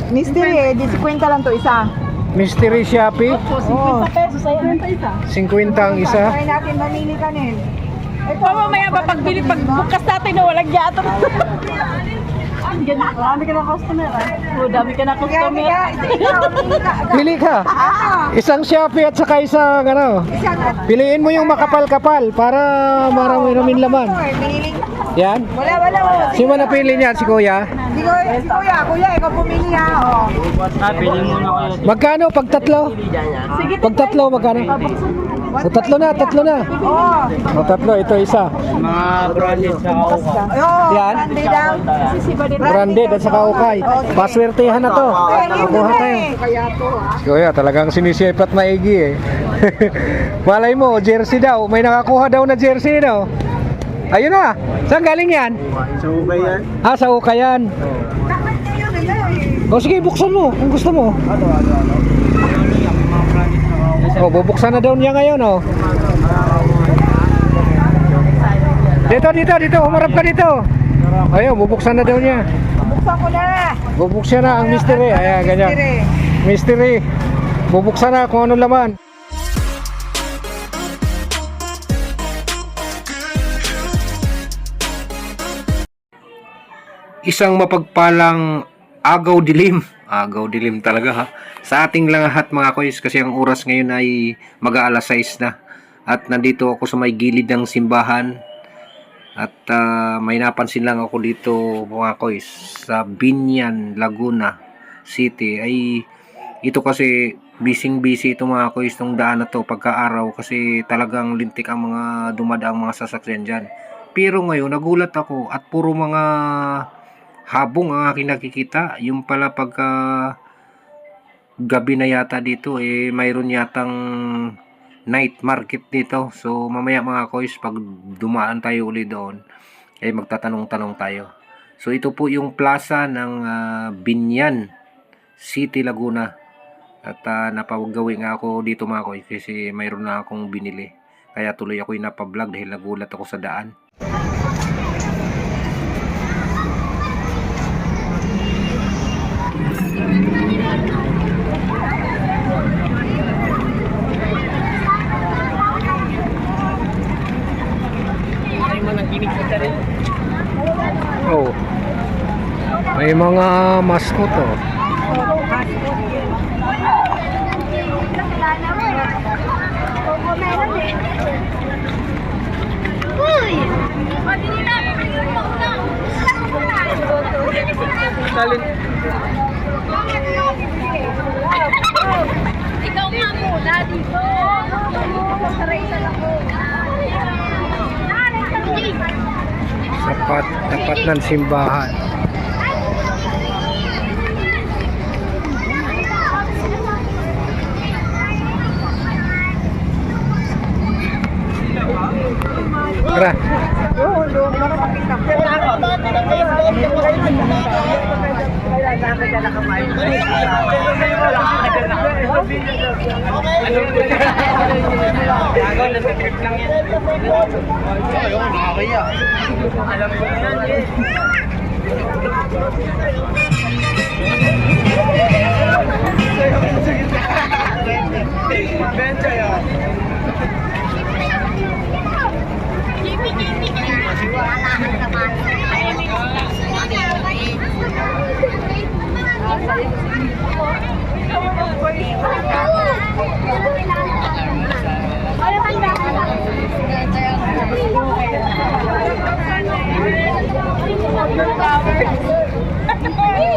Mystery, di 50 lang to isa. Mystery Shopee. Oh, 50 pesos ay isa. 50 ang isa. Try natin mamili ka nin. Mamaya pa pagbili, pagbukas natin na walang gato. Marami ka na customer dami ka na customer. Pili ka. Isang Shopee at saka isang ano. Piliin mo yung makapal-kapal para marami-raming laman. Yan. Wala. Sino napili niyan? Si Kuya? Si Kuya, ikaw pumili ha. Oh. Pili mo na kayo. Magkano pag tatlo? Pag tatlo, magkano? O, tatlo na. Oh. O, tatlo. Ito isa. Mga branded sa kauka. Ayun, Yan. Branded at saka ukay. Paswertehan na to. Kukuha tayo. Si Kuya, talagang sinisipat maigi eh. Malay mo, jersey daw. May nakakuha daw na jersey, no? Ayun na. Saan galing yan? Sa ukay yan? Ah, sa ukayan. O sige, buksan mo kung gusto mo. O, bubuksan na daw niya ngayon, oh. Dito. Humarap ka dito. Ayun, bubuksan na daw niya. Buksan ko na. Bubuksan na ang mystery. Ayan, ganyan. Mystery. Bubuksan na kung ano laman. Isang mapagpalang agaw dilim talaga ha sa ating lahat mga koys, kasi ang oras ngayon ay mag-aalas 6 na at nandito ako sa may gilid ng simbahan at may napansin lang ako dito mga koys sa Binyan, Laguna City. Ay ito kasi busy ito mga koys, tong daan na to pagka-araw kasi talagang lintik ang mga dumadaang mga sasakyan dyan. Pero ngayon nagulat ako at puro mga habong ang aking nakikita. Yung pala pagka gabi na yata dito eh mayroon yatang night market dito. So mamaya mga koys, pag dumaan tayo uli doon eh magtatanong-tanong tayo. So ito po yung plaza ng Binyan City, Laguna. At napawagawi nga ako dito mga koys kasi mayroon na akong binili. Kaya tuloy ako yung napablog dahil nagulat ako sa daan. Oh. May mga mascot oh. Ikaw nga muna dito. Tapat ng simbahan. Tara.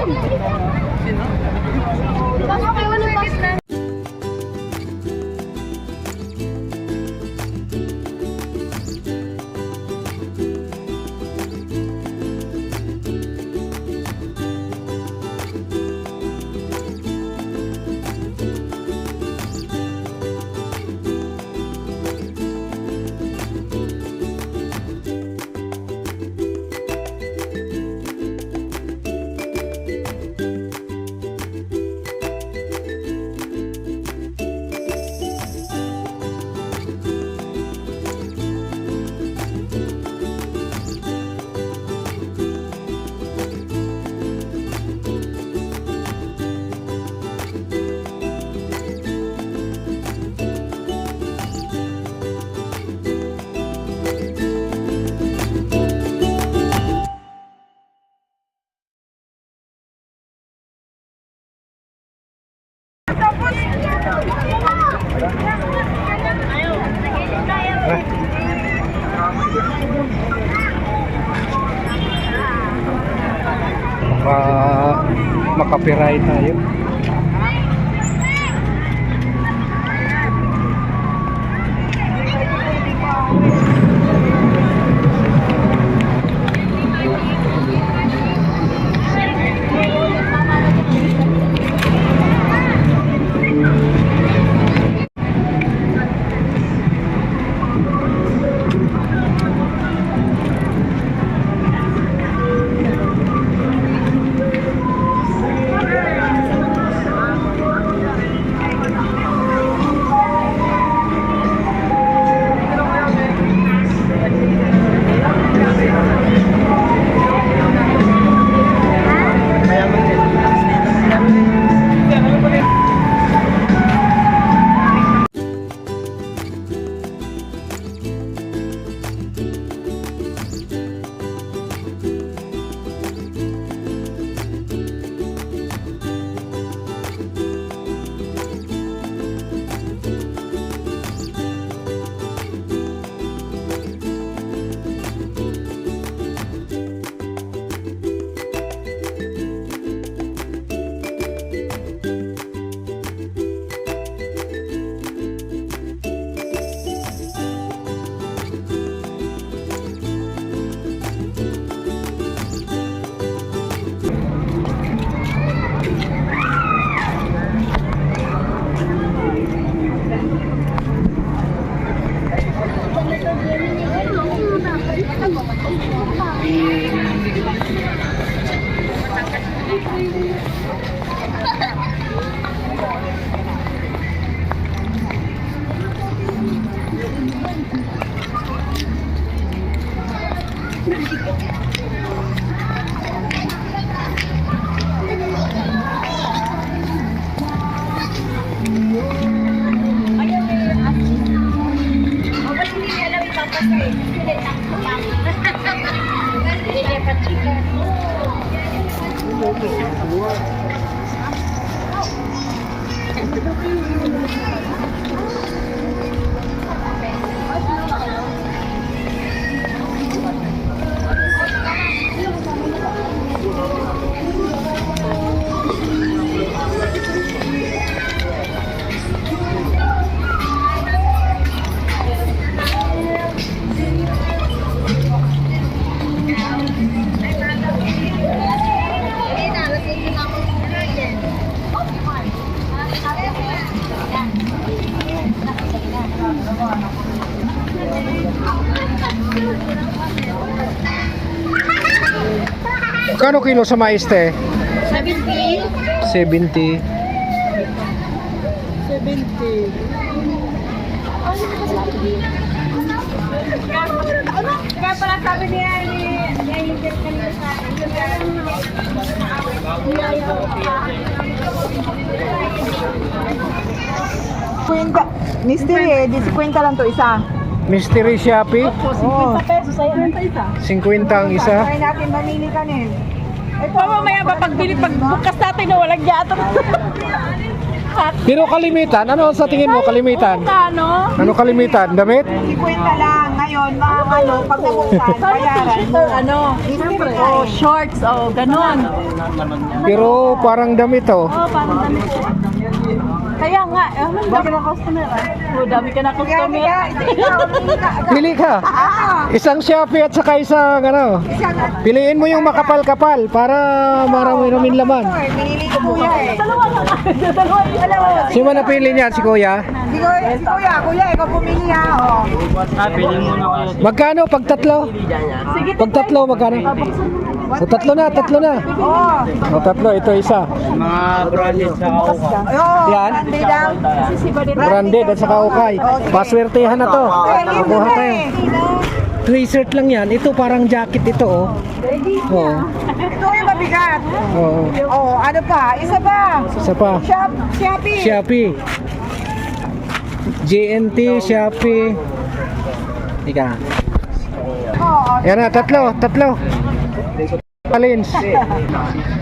Flowers. Makapiray tayo. Kano kilo sa mais te? 70. 70. Kaya pala sabi niya ni kanina sa Kwenta, mystery di 50 lang to isa. Mystery Shopee. Oh, 50 pesos ay ano isa. 50 ang isa. try natin mamili kanin. Ito mamaya ba pagbili pagbukas natin na walang gato. Pero kalimitan, ano sa tingin mo kalimitan? Kano? Ano kalimitan? Damit? 50 lang ngayon, mga ano, pag nabuksan, bayaran mo. Ano? Siyempre, Oh, shorts, oh, ganon. Pero parang damit oh. Oh, parang dami. Kaya nga, ang dami ng customer. Oh, dami ka na kaya customer. ikaw, Pili ka. Isang Shopee at saka isang ano. Piliin mo yung makapal-kapal para marami-raming laman. Minili ko kuya eh. Dalawa. Sino man napili niya? Si Kuya? Si kuya, ikaw pumili ha. Oh. Magkano pag tatlo? Sige, Pag tatlo magkano? O tatlo na. Oh. O tatlo, ito isa. Ayun, Yan. branded lang. Branded at saka ukay. Paswertehan na to. Kukuha tayo. T-shirt lang yan. Ito parang jacket ito oh. Oo. Ito yung mabigat. Oo. Oh, ano pa? Isa pa. Isa pa. Shopee. Shopee. GNT, Shopee. Ika. Oh, Yan na, tatlo. Alins.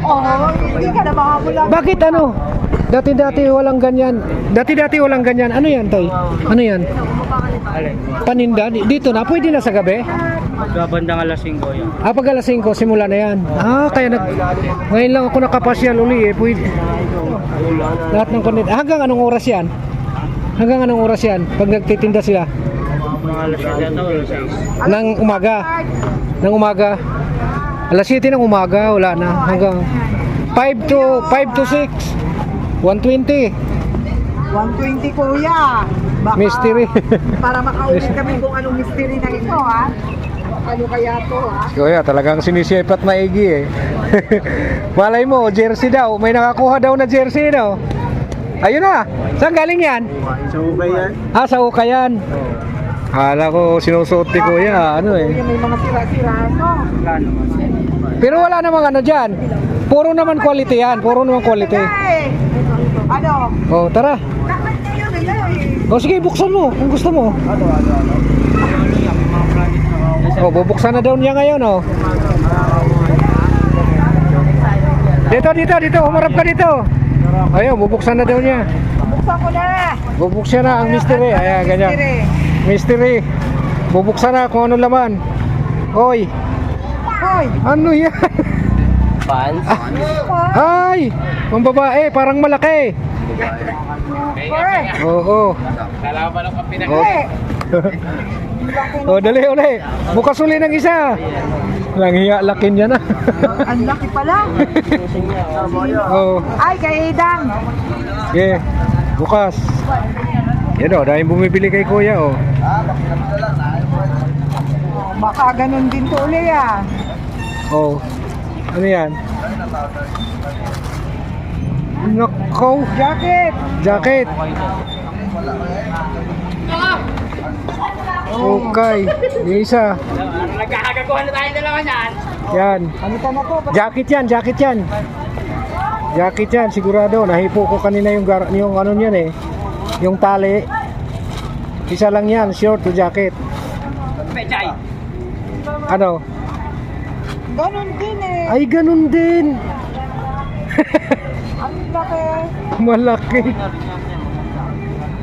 Oo, hindi ka na makamulang. Bakit ano? Dati-dati walang ganyan. Dati-dati walang ganyan. Ano yan, Toy? Ano yan? Paninda? Dito na? Pwede na sa gabi? Gabandang alas 5 yan. Pag alas 5, simula na yan. Kaya ngayon lang ako nakapasyal uli eh. Pwede. Lahat ng content. Hanggang anong oras yan? Hanggang anong oras yan? Pag nagtitinda sila? Mga alas 7 yata, alas 6. Ng umaga. Ng umaga. Alas 7 ng umaga, wala na. Hanggang 5 to 6. 120. 120 kuya. Baka, Mystery. para makaulit kami kung anong mystery na ito ha. Ano kaya to ha? Kuya, talagang sinisipat maigi eh. Malay mo, jersey daw. May nakakuha daw na jersey, no? Ayun na. Saan galing yan? Sa Ubay yan? Sa Ukayan. Hala ko, sinusuot ni Kuya. Ano eh. Kuya, may mga sira-sira no? Wala naman. Pero wala namang ano dyan. Puro naman quality yan. Puro naman quality. Hey! Ano? Tara. Dapat kayo nila eh. Sige, buksan mo kung gusto mo. Bubuksan na daw niya ngayon, Dito. Umarap ka dito. Ayun, bubuksan na daw niya. Buksan ko na. Bubuksan na ang mystery. Ayan, ganyan. Mystery. Bubuksan na kung ano laman. Hoy. Hoy! Ano yan? Pants? Ay! Ang babae, parang malaki. Hoy! Oo. Lalaban ang kapinak. Dali uli. Bukas uli ng isa. Lang hiya, lakin niya na. Ang laki pala. Ay, kay Edang. Okay. Bukas. Yan dahil bumibili kay Kuya, Baka ganun din to uli ah. Ano yan? Nakaw. Jacket. Okay. Yung isa. Nagkakagakuhan na tayo dalawa niyan. Yan. Ano ka na to? Jacket yan, sigurado. Nahipo ko kanina yung ano niyan eh. Yung tali. Isa lang yan, short to jacket. Pechay. Ano? Ganun din eh. Ay, ganun din. Ang laki. Malaki.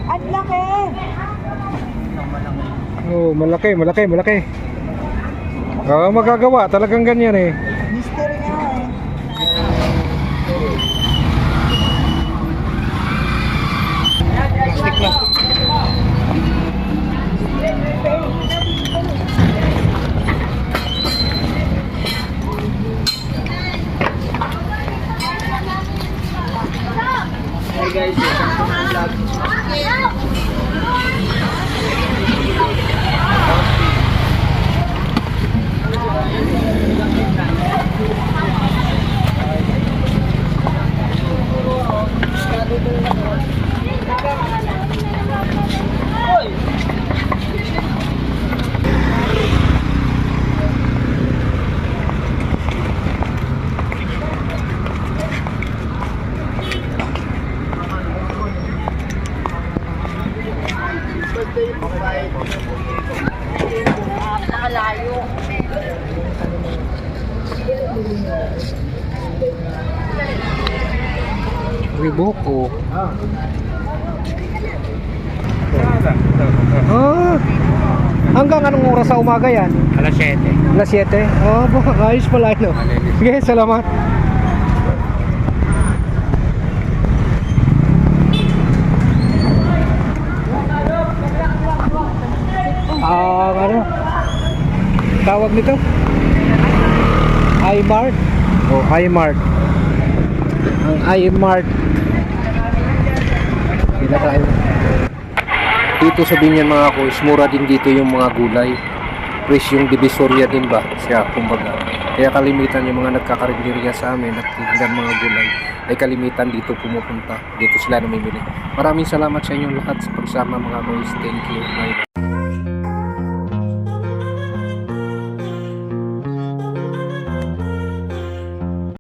Ang laki. Malaki. Magagawa, talagang ganyan eh. Mystery nga eh. Hey guys, Nakalayo. Riboko. Hanggang anong oras sa umaga yan? alas 7. Alas 7? Ayos pala ito. Sige, salamat. Ano? Tawag nito? iMart? iMart. Ang iMart. Bila tayo. Dito sa Binyan mga kuys, mura din dito yung mga gulay. Presyong divisoria din ba siya, kumbaga. Kaya kalimitan yung mga nagkakarinderya sa amin, nagtitindan mga gulay, ay kalimitan dito pumupunta. Dito sila namimili. Maraming salamat sa inyong lahat sa pagsama mga kuys. Thank you. Bye.